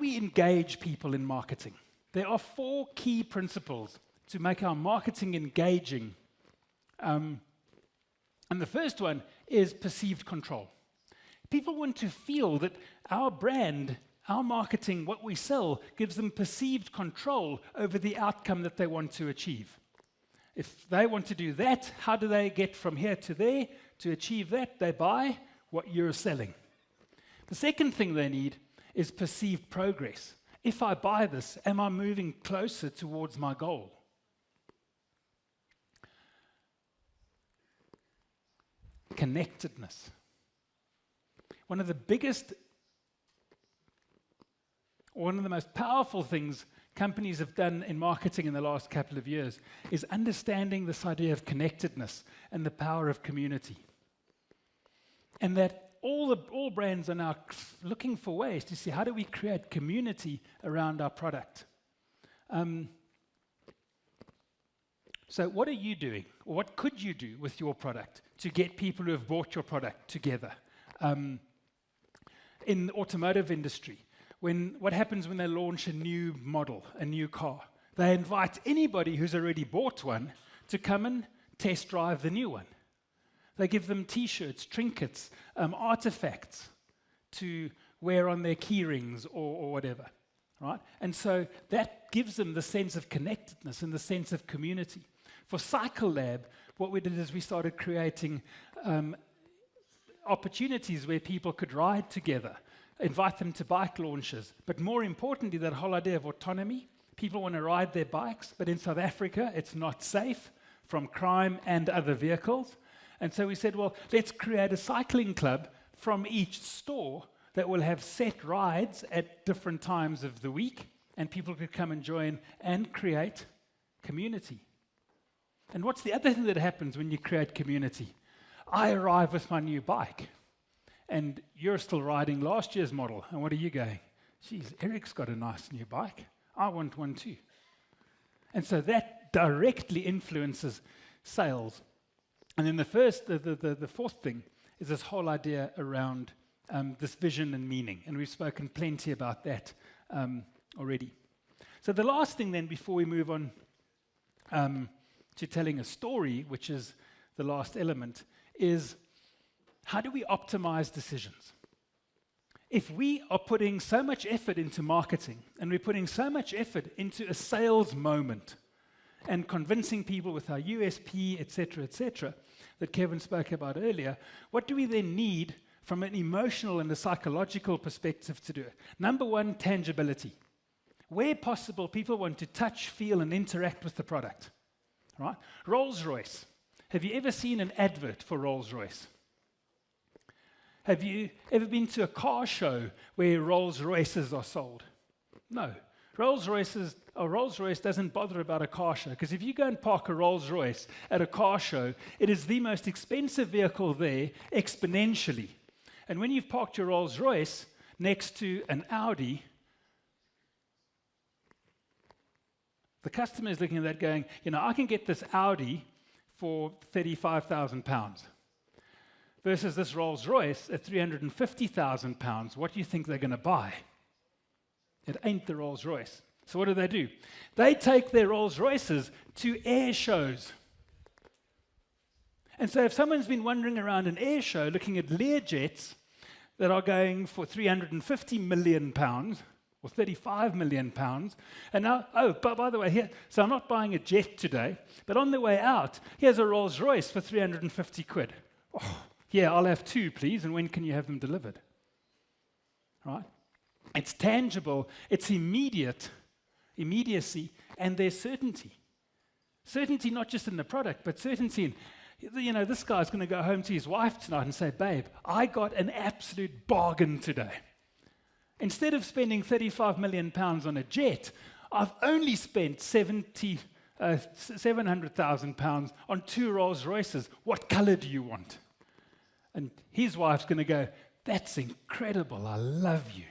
we engage people in marketing? There are 4 key principles to make our marketing engaging. And the first one is perceived control. People want to feel that our brand, our marketing, what we sell, gives them perceived control over the outcome that they want to achieve. If they want to do that, how do they get from here to there? To achieve that, they buy what you're selling. The second thing they need is perceived progress. If I buy this, am I moving closer towards my goal? Connectedness. One of the most powerful things companies have done in marketing in the last couple of years is understanding this idea of connectedness and the power of community. And that all brands are now looking for ways to see how do we create community around our product. So what are you doing, or what could you do with your product to get people who have bought your product together? In the automotive industry, what happens when they launch a new model, a new car? They invite anybody who's already bought one to come and test drive the new one. They give them T-shirts, trinkets, artifacts to wear on their key rings or whatever, right? And so that gives them the sense of connectedness and the sense of community. For Cycle Lab, what we did is we started creating opportunities where people could ride together, invite them to bike launches, but more importantly, that whole idea of autonomy. People want to ride their bikes, but in South Africa, it's not safe from crime and other vehicles. And so we said, well, let's create a cycling club from each store that will have set rides at different times of the week, and people could come and join and create community. And what's the other thing that happens when you create community? I arrive with my new bike, and you're still riding last year's model, and what are you going? Geez, Eric's got a nice new bike. I want one too. And so that directly influences sales. And then the fourth thing is this whole idea around this vision and meaning. And we've spoken plenty about that already. So the last thing then, before we move on to telling a story, which is the last element, is how do we optimize decisions? If we are putting so much effort into marketing, and we're putting so much effort into a sales moment, and convincing people with our USP, etc., that Kevin spoke about earlier, what do we then need from an emotional and a psychological perspective to do it? Number one, tangibility. Where possible, people want to touch, feel, and interact with the product. Right? Rolls-Royce. Have you ever seen an advert for Rolls-Royce? Have you ever been to a car show where Rolls-Royces are sold? No. Rolls-Royce doesn't bother about a car show, because if you go and park a Rolls-Royce at a car show, it is the most expensive vehicle there exponentially. And when you've parked your Rolls-Royce next to an Audi, the customer is looking at that going, I can get this Audi for £35,000 versus this Rolls-Royce at £350,000. What do you think they're going to buy? It ain't the Rolls-Royce. So what do? They take their Rolls-Royces to air shows. And so if someone's been wandering around an air show looking at Learjets that are going for £350 million or £35 million, and now, but by the way, here, so I'm not buying a jet today, but on the way out, here's a Rolls-Royce for 350 quid. Oh, yeah, I'll have 2, please, and when can you have them delivered? Right? It's tangible, it's immediacy, and there's certainty. Certainty not just in the product, but certainty in, this guy's going to go home to his wife tonight and say, babe, I got an absolute bargain today. Instead of spending £35 million on a jet, I've only spent £700,000 on 2 Rolls-Royces. What color do you want? And his wife's going to go, that's incredible, I love you.